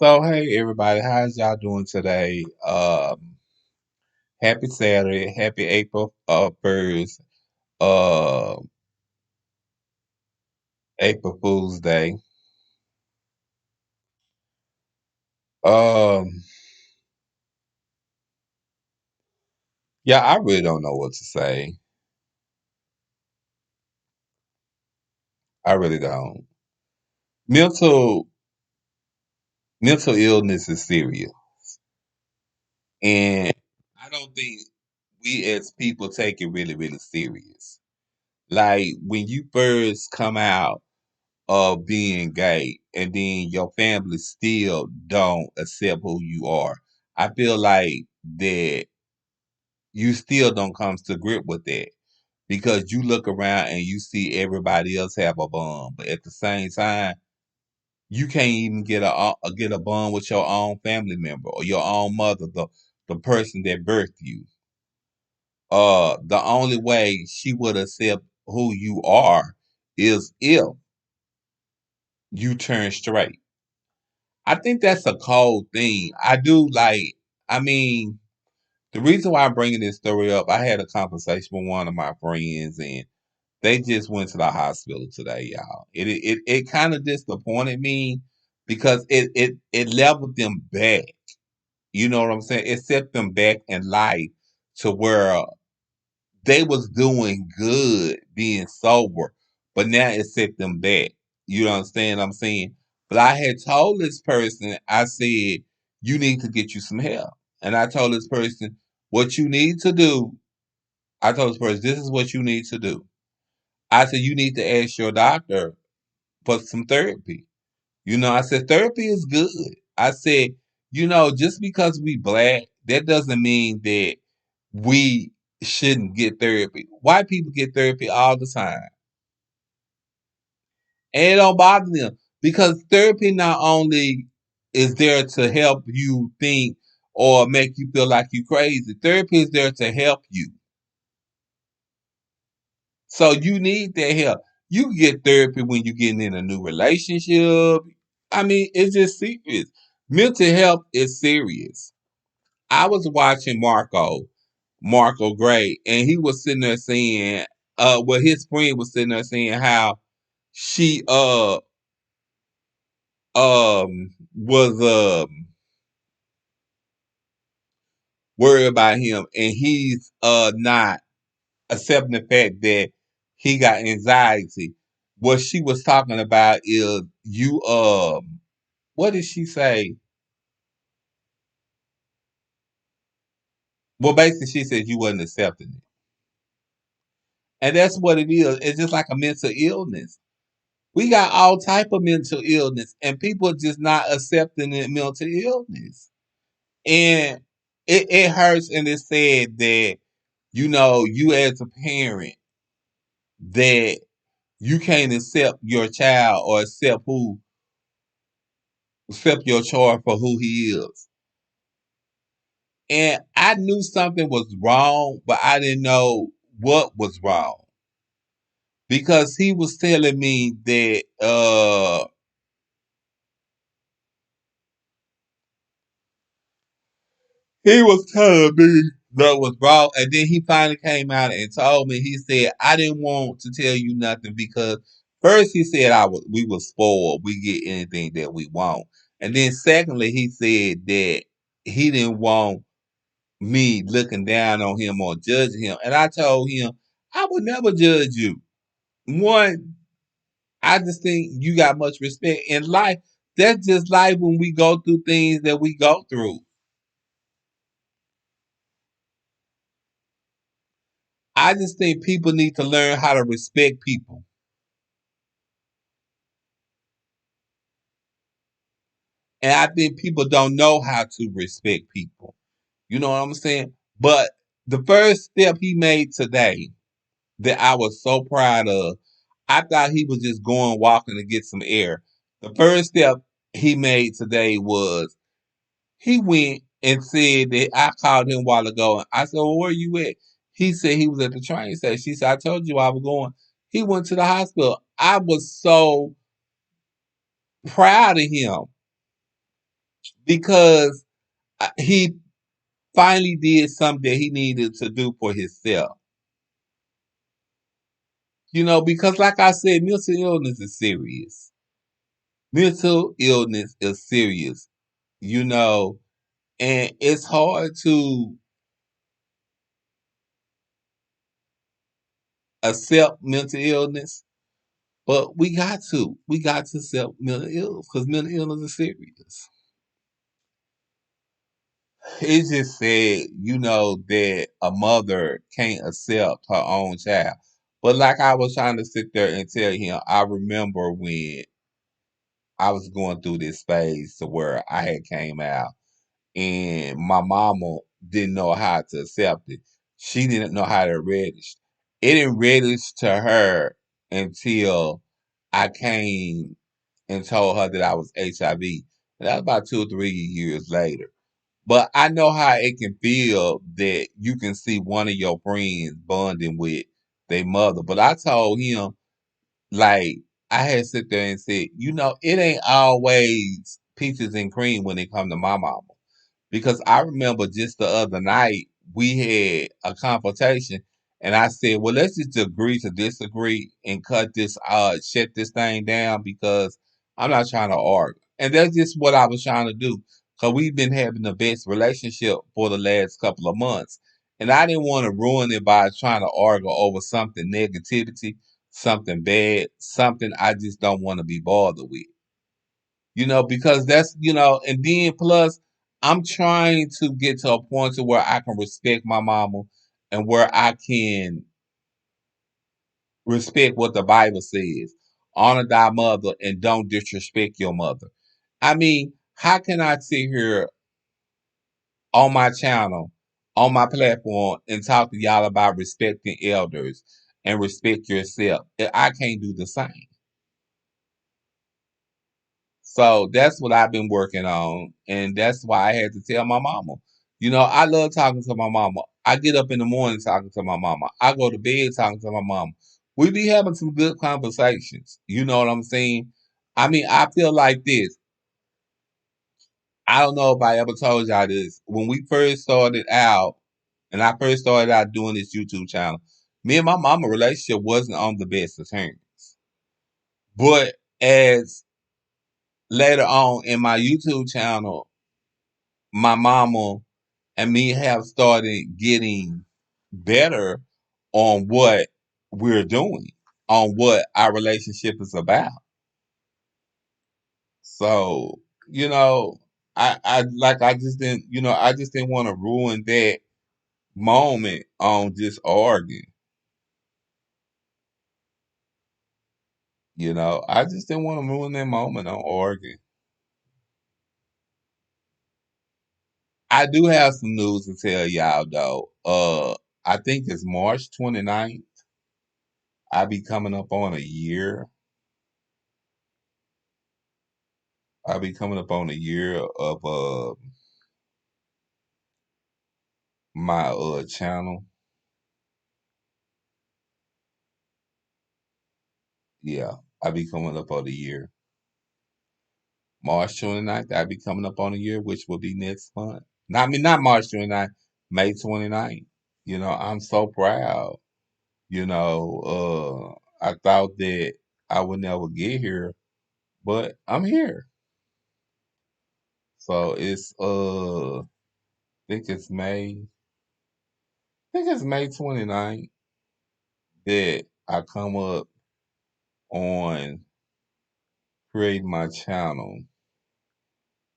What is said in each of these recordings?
So hey everybody, how's y'all doing today? Happy Saturday, happy April 1st, uh April Fool's Day. Um yeah, I really don't know what to say. I really don't. Mental mental illness is serious. And I don't think we as people take it really, really serious. Like when you first come out of being gay and then your family still don't accept who you are. I feel like that you still don't come to grip with that because you look around and you see everybody else have a bond, but at the same time, you can't even get a bond with your own family member or your own mother, the person that birthed you. The only way she would accept who you are is if you turn straight. I think that's a cold thing. I do like, I mean, the reason why I'm bringing this story up, I had a conversation with one of my friends and they just went to the hospital today, y'all. It kind of disappointed me because it leveled them back. You know what I'm saying? It set them back in life to where they was doing good being sober, but now it set them back. You understand what I'm saying? But I had told this person, I said, you need to get you some help. And I told this person, what you need to do, I told this person, this is what you need to do. I said, you need to ask your doctor for some therapy. I said, therapy is good. I said, just because we black, that doesn't mean that we shouldn't get therapy. White people get therapy all the time. And it don't bother them because therapy not only is there to help you think or make you feel like you crazy. Therapy is there to help you. So you need that help. You can get therapy when you're getting in a new relationship. I mean, it's just serious. Mental health is serious. I was watching Marco Gray, and he was sitting there saying, his friend was sitting there saying how she was worried about him, and he's not accepting the fact that he got anxiety. What she was talking about is you what did she say? Well, basically she said you wasn't accepting it. And that's what it is. It's just like a mental illness. We got all type of mental illness, and people just not accepting the mental illness. And it hurts, and it's sad that you as a parent that you can't accept your child or accept your child for who he is. And I knew something was wrong, but I didn't know what was wrong because he was telling me that he was telling me that was wrong, and then he finally came out and told me. He said, "I didn't want to tell you nothing because first he said we were spoiled, we get anything that we want, and then secondly he said that he didn't want me looking down on him or judging him, and I told him I would never judge you. One, I just think you got much respect in life. That's just life when we go through things that we go through. I just think people need to learn how to respect people. And I think people don't know how to respect people. You know what I'm saying? But the first step he made today that I was so proud of, I thought he was just going walking to get some air. The first step he made today was he went and said that I called him a while ago. And I said, well, where you at? He said he was at the train station. She said, I told you I was going. He went to the hospital. I was so proud of him. because he finally did something that he needed to do for himself. Because like I said, mental illness is serious. Mental illness is serious, you know, and it's hard to accept mental illness, but we got to. We got to accept mental illness because mental illness is serious. It just said, that a mother can't accept her own child. But like I was trying to sit there and tell him, I remember when I was going through this phase to where I had came out and my mama didn't know how to accept it. She didn't know how to register. It didn't register to her until I came and told her that I was HIV. And that was about 2 or 3 years later. But I know how it can feel that you can see one of your friends bonding with their mother. But I told him, like, I had sit there and said, it ain't always peaches and cream when it come to my mama. Because I remember just the other night we had a confrontation and I said, well, let's just agree to disagree and shut this thing down because I'm not trying to argue. And that's just what I was trying to do. Cause we've been having the best relationship for the last couple of months. And I didn't want to ruin it by trying to argue over something negativity, something bad, something I just don't want to be bothered with. Because and then plus I'm trying to get to a point to where I can respect my mama and where I can respect what the Bible says. Honor thy mother and don't disrespect your mother. I mean, how can I sit here on my channel, on my platform, and talk to y'all about respecting elders and respect yourself if I can't do the same? So that's what I've been working on, and that's why I had to tell my mama. I love talking to my mama. I get up in the morning talking to my mama. I go to bed talking to my mama. We be having some good conversations. You know what I'm saying? I mean, I feel like this. I don't know if I ever told y'all this. When we first started out, and I first started out doing this YouTube channel, me and my mama relationship wasn't on the best of terms. But as later on in my YouTube channel, my mama and me have started getting better on what we're doing, on what our relationship is about. So, I just didn't, I just didn't want to ruin that moment on just arguing. I just didn't want to ruin that moment on arguing. I do have some news to tell y'all though. I think it's March 29th. I'll be coming up on a year. I'll be coming up on a year of my channel. Yeah, I'll be coming up on a year. March 29th, I'll be coming up on a year, which will be next month. Not March 29th, May 29th. I'm so proud. I thought that I would never get here, but I'm here. So think it's May. I think it's May 29th that I come up on creating my channel.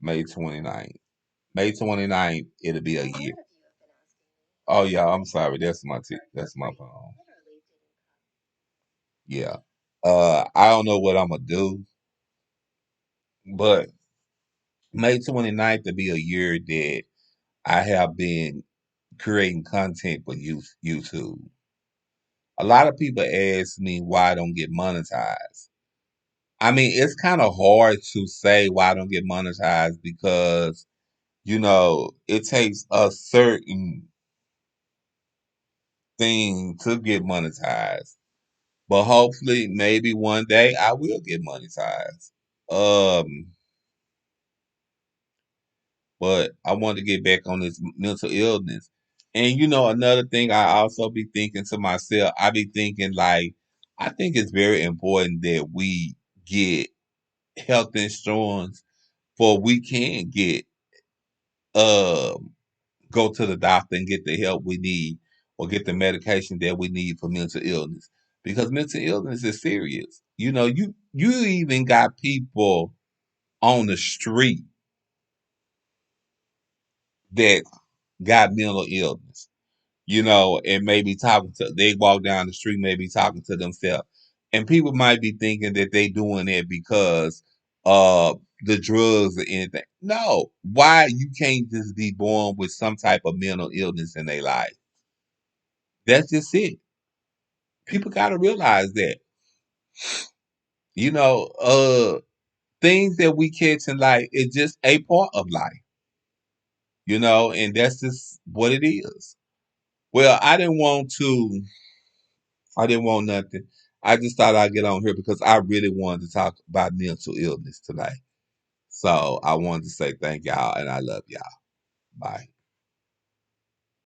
May 29th. May 29th, it'll be a year. Oh yeah, I'm sorry. That's my phone. Yeah. I don't know what I'm gonna do, but May 29th to be a year that I have been creating content for YouTube. A lot of people ask me why I don't get monetized. I mean, it's kind of hard to say why I don't get monetized because, it takes a certain thing to get monetized. But hopefully, maybe one day I will get monetized. Um, But I want to get back on this mental illness. And you know, another thing I also be thinking to myself, I be thinking like, I think it's very important that we get health insurance for we can get um go to the doctor and get the help we need or get the medication that we need for mental illness. Because mental illness is serious. You know, you even got people on the street that got mental illness, you know, and maybe talking to they walk down the street, maybe talking to themselves. And people might be thinking that they doing it because the drugs or anything. No. Why you can't just be born with some type of mental illness in their life? That's just it. People gotta realize that. You know, things that we catch in life is just a part of life, you know, and that's just what it is. Well, I didn't want nothing. I just thought I'd get on here because I really wanted to talk about mental illness today. So I wanted to say thank y'all and I love y'all. Bye.